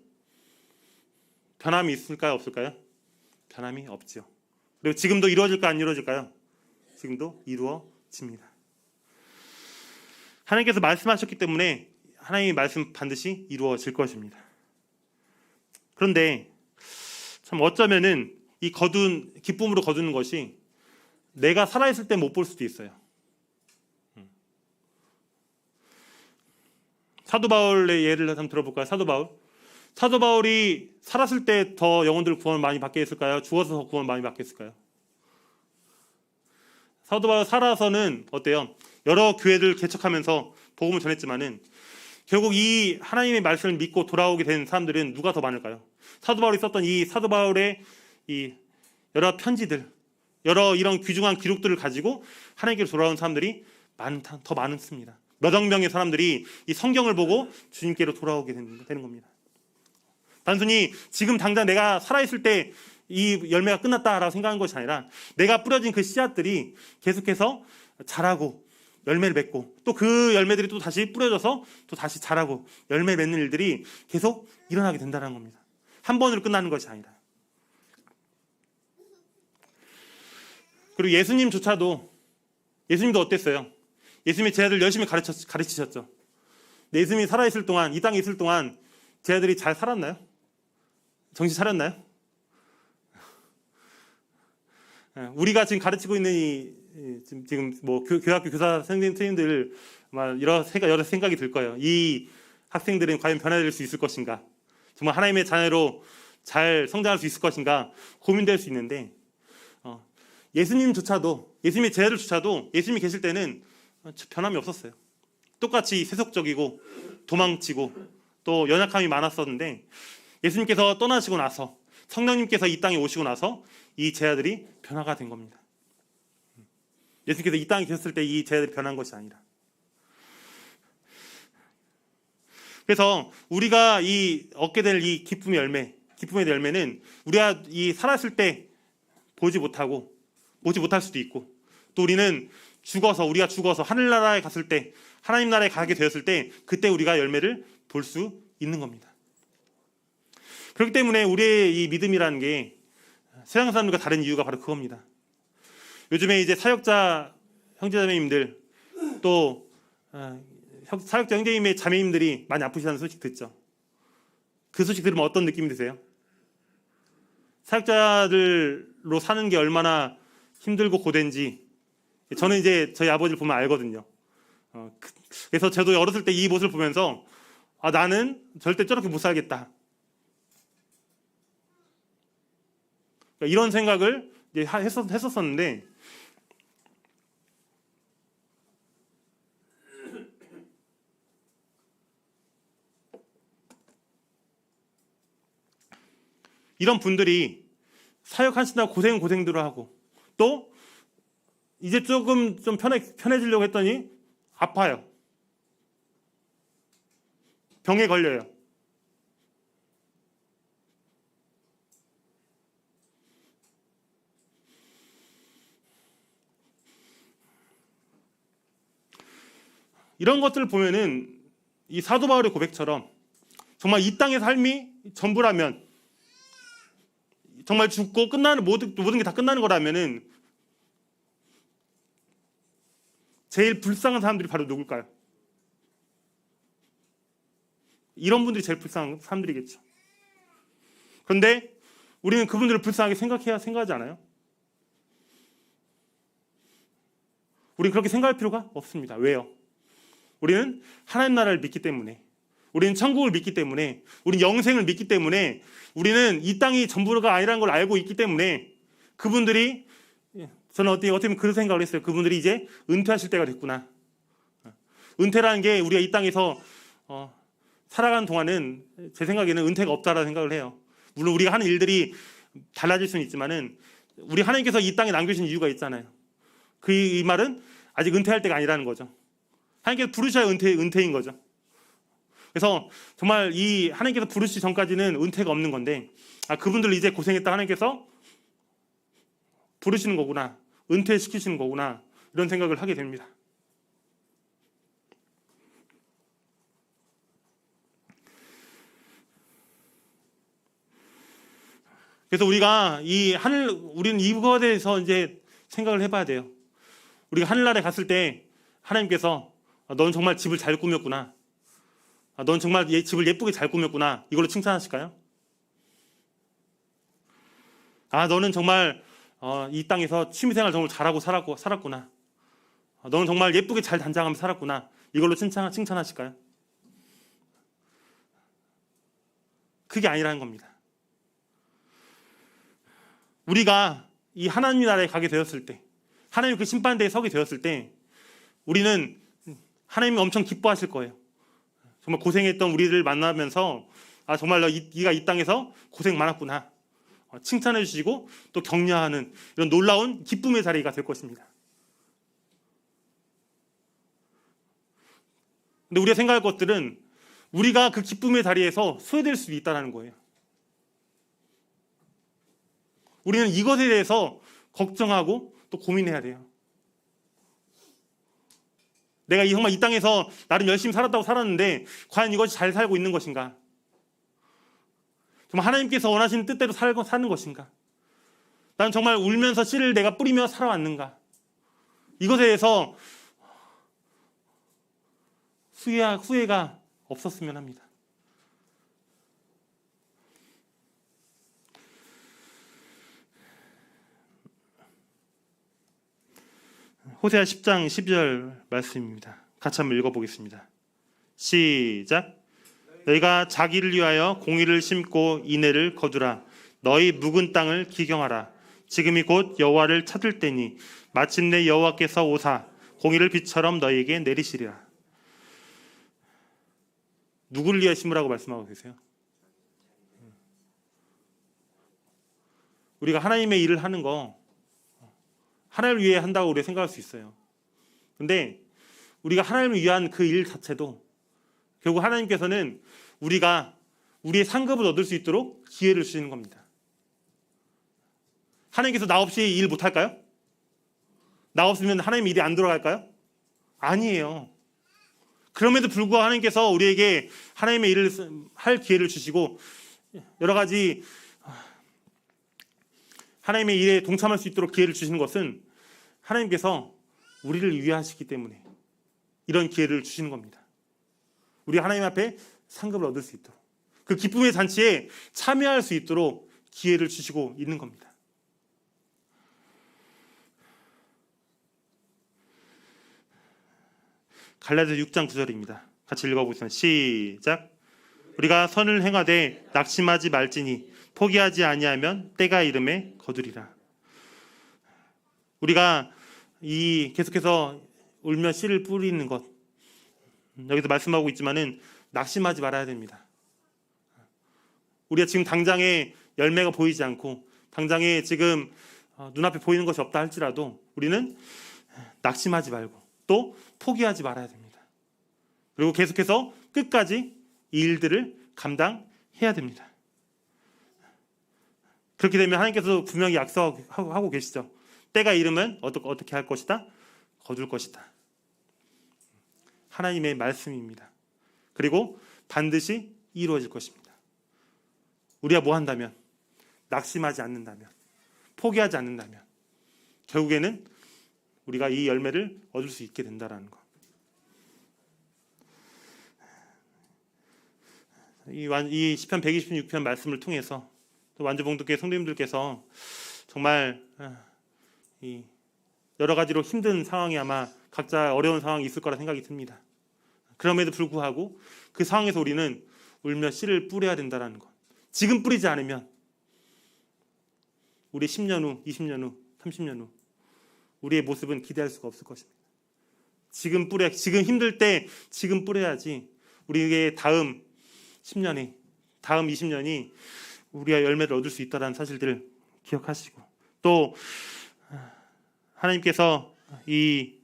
변함이 있을까요? 없을까요? 변함이 없죠. 그리고 지금도 이루어질까요? 안 이루어질까요? 지금도 이루어집니다. 하나님께서 말씀하셨기 때문에 하나님의 말씀 반드시 이루어질 것입니다. 그런데 참 어쩌면은 이 기쁨으로 거두는 것이 내가 살아있을 때 못 볼 수도 있어요. 사도 바울의 예를 한번 들어볼까요? 사도 바울이 살았을 때 더 영혼들 구원을 많이 받게 했을까요? 죽어서 더 구원을 많이 받게 했을까요? 사도 바울 살아서는 어때요? 여러 교회들 개척하면서 복음을 전했지만은 결국 이 하나님의 말씀을 믿고 돌아오게 된 사람들은 누가 더 많을까요? 사도 바울이 썼던 이 사도 바울의 이 여러 편지들, 여러 이런 귀중한 기록들을 가지고 하나님께로 돌아온 사람들이 더 많습니다. 몇억 명의 사람들이 이 성경을 보고 주님께로 돌아오게 되는 겁니다. 단순히 지금 당장 내가 살아있을 때 이 열매가 끝났다라고 생각한 것이 아니라 내가 뿌려진 그 씨앗들이 계속해서 자라고 열매를 맺고 또 그 열매들이 또 다시 뿌려져서 또 다시 자라고 열매 맺는 일들이 계속 일어나게 된다는 겁니다. 한 번으로 끝나는 것이 아니라. 그리고 예수님도 어땠어요? 예수님이 제 아들 열심히 가르치셨죠. 근데 예수님이 살아있을 동안, 이 땅에 있을 동안 제 아들이 잘 살았나요? 정신 차렸나요? 우리가 지금 가르치고 있는 지금 뭐 교학교 교사 선생님들 여러 생각이 들 거예요. 이 학생들은 과연 변화될 수 있을 것인가? 정말 하나님의 자녀로 잘 성장할 수 있을 것인가? 고민될 수 있는데 예수님의 제 아들조차도 예수님이 계실 때는 변함이 없었어요. 똑같이 세속적이고 도망치고 또 연약함이 많았었는데 예수님께서 떠나시고 나서 성령님께서 이 땅에 오시고 나서 이 제 아들이 변화가 된 겁니다. 예수님께서 이 땅에 계셨을 때 이 제 아들이 변한 것이 아니라. 그래서 우리가 얻게 될 이 기쁨의 열매는 우리가 살았을 때 보지 못할 수도 있고, 또 우리는 우리가 죽어서 하늘나라에 갔을 때, 하나님 나라에 가게 되었을 때 그때 우리가 열매를 볼 수 있는 겁니다. 그렇기 때문에 우리의 이 믿음이라는 게 세상 사람들과 다른 이유가 바로 그겁니다. 요즘에 이제 사역자 형제자매님들 또 사역자 형제님의 자매님들이 많이 아프시다는 소식 듣죠. 그 소식 들으면 어떤 느낌이 드세요? 사역자들로 사는 게 얼마나 힘들고 고된지 저는 이제 저희 아버지를 보면 알거든요. 그래서 저도 어렸을 때 이 모습을 보면서 나는 절대 저렇게 못 살겠다. 이런 생각을 이제 했었었는데 이런 분들이 사역하신다고 고생들을 하고 또 이제 조금 좀 편해지려고 했더니 아파요. 병에 걸려요. 이런 것들을 보면은 이 사도 바울의 고백처럼 정말 이 땅의 삶이 전부라면, 정말 죽고 끝나는 모든 게 다 끝나는 거라면은 제일 불쌍한 사람들이 바로 누굴까요? 이런 분들이 제일 불쌍한 사람들이겠죠. 그런데 우리는 그분들을 불쌍하게 생각하지 않아요? 우리는 그렇게 생각할 필요가 없습니다. 왜요? 우리는 하나님 나라를 믿기 때문에, 우리는 천국을 믿기 때문에, 우리는 영생을 믿기 때문에, 우리는 이 땅이 전부가 아니라는 걸 알고 있기 때문에 그분들이, 저는 어떻게 보면 그런 생각을 했어요. 그분들이 이제 은퇴하실 때가 됐구나. 은퇴라는 게 우리가 이 땅에서 살아가는 동안은 제 생각에는 은퇴가 없다라는 생각을 해요. 물론 우리가 하는 일들이 달라질 수는 있지만은 우리 하나님께서 이 땅에 남겨주신 이유가 있잖아요. 이 말은 아직 은퇴할 때가 아니라는 거죠. 하나님께서 부르셔야 은퇴인 거죠. 그래서 정말 이 하나님께서 부르시기 전까지는 은퇴가 없는 건데 그분들 이제 고생했다 하나님께서 부르시는 거구나, 은퇴시키시는 거구나, 이런 생각을 하게 됩니다. 그래서 우리는 이거에 대해서 이제 생각을 해봐야 돼요. 우리가 하늘나라에 갔을 때 하나님께서 넌 정말 집을 잘 꾸몄구나, 넌 정말 집을 예쁘게 잘 꾸몄구나, 이걸로 칭찬하실까요? 너는 정말 이 땅에서 취미생활 정말 잘하고 살았구나, 너는 정말 예쁘게 잘 단장하면서 살았구나, 이걸로 칭찬하실까요? 그게 아니라는 겁니다. 우리가 이 하나님 나라에 가게 되었을 때, 하나님 그 심판대에 서게 되었을 때 우리는 하나님이 엄청 기뻐하실 거예요. 정말 고생했던 우리를 만나면서 정말 네가 이 땅에서 고생 많았구나, 칭찬해 주시고 또 격려하는 이런 놀라운 기쁨의 자리가 될 것입니다. 근데 우리가 생각할 것들은 우리가 그 기쁨의 자리에서 소외될 수도 있다는 거예요. 우리는 이것에 대해서 걱정하고 또 고민해야 돼요. 내가 정말 이 땅에서 나름 열심히 살았는데 과연 이것이 잘 살고 있는 것인가? 정말 하나님께서 원하시는 뜻대로 사는 것인가? 난 정말 울면서 씨를 내가 뿌리며 살아왔는가? 이것에 대해서 후회가 없었으면 합니다. 호세아 10장 12절 말씀입니다. 같이 한번 읽어보겠습니다. 시작. 너희가 자기를 위하여 공의를 심고 인애를 거두라. 너희 묵은 땅을 기경하라. 지금이 곧 여호와를 찾을 때니 마침내 여호와께서 오사 공의를 비처럼 너희에게 내리시리라. 누구를 위하여 심으라고 말씀하고 계세요? 우리가 하나님의 일을 하는 거 하나님을 위해 한다고 우리가 생각할 수 있어요. 근데 우리가 하나님을 위한 그 일 자체도 결국 하나님께서는 우리가 우리의 상급을 얻을 수 있도록 기회를 주시는 겁니다. 하나님께서 나 없이 일 못할까요? 나 없으면 하나님 일이 안 돌아갈까요? 아니에요. 그럼에도 불구하고 하나님께서 우리에게 하나님의 일을 할 기회를 주시고 여러 가지 하나님의 일에 동참할 수 있도록 기회를 주시는 것은 하나님께서 우리를 위하시기 때문에 이런 기회를 주시는 겁니다. 우리가 하나님 앞에 상급을 얻을 수 있도록 그 기쁨의 잔치에 참여할 수 있도록 기회를 주시고 있는 겁니다. 갈라디아서 6장 9절입니다. 같이 읽어보겠습니다. 시작. 우리가 선을 행하되 낙심하지 말지니 포기하지 아니하면 때가 이름에 거두리라. 우리가 계속해서 울며 씨를 뿌리는 것 여기서 말씀하고 있지만은 낙심하지 말아야 됩니다. 우리가 지금 당장에 열매가 보이지 않고 당장에 지금 눈앞에 보이는 것이 없다 할지라도 우리는 낙심하지 말고 또 포기하지 말아야 됩니다. 그리고 계속해서 끝까지 이 일들을 감당해야 됩니다. 그렇게 되면 하나님께서 분명히 약속하고 계시죠. 때가 이르면 어떻게 할 것이다? 거둘 것이다. 하나님의 말씀입니다. 그리고 반드시 이루어질 것입니다. 우리가 뭐 한다면? 낙심하지 않는다면, 포기하지 않는다면 결국에는 우리가 이 열매를 얻을 수 있게 된다라는 것. 이 시편 126편 말씀을 통해서 또 완주봉독회 성도님들께서 정말 여러 가지로 힘든 상황이 아마 각자 어려운 상황이 있을 거라 생각이 듭니다. 그럼에도 불구하고 그 상황에서 우리는 울며 씨를 뿌려야 된다는 것. 지금 뿌리지 않으면 우리 10년 후, 20년 후, 30년 후 우리의 모습은 기대할 수가 없을 것입니다. 지금 힘들 때 지금 뿌려야지 우리의 다음 10년이, 다음 20년이 우리가 열매를 얻을 수 있다는 사실들을 기억하시고 또 하나님께서 이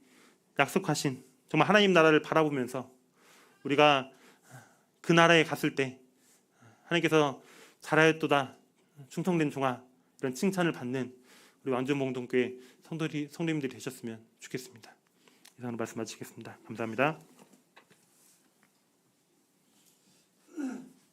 약속하신 정말 하나님 나라를 바라보면서 우리가 그 나라에 갔을 때 하나님께서 잘하였도다 충성된 종아 이런 칭찬을 받는 우리 완주봉동교회 성도님들이 되셨으면 좋겠습니다. 이상으로 말씀 마치겠습니다. 감사합니다.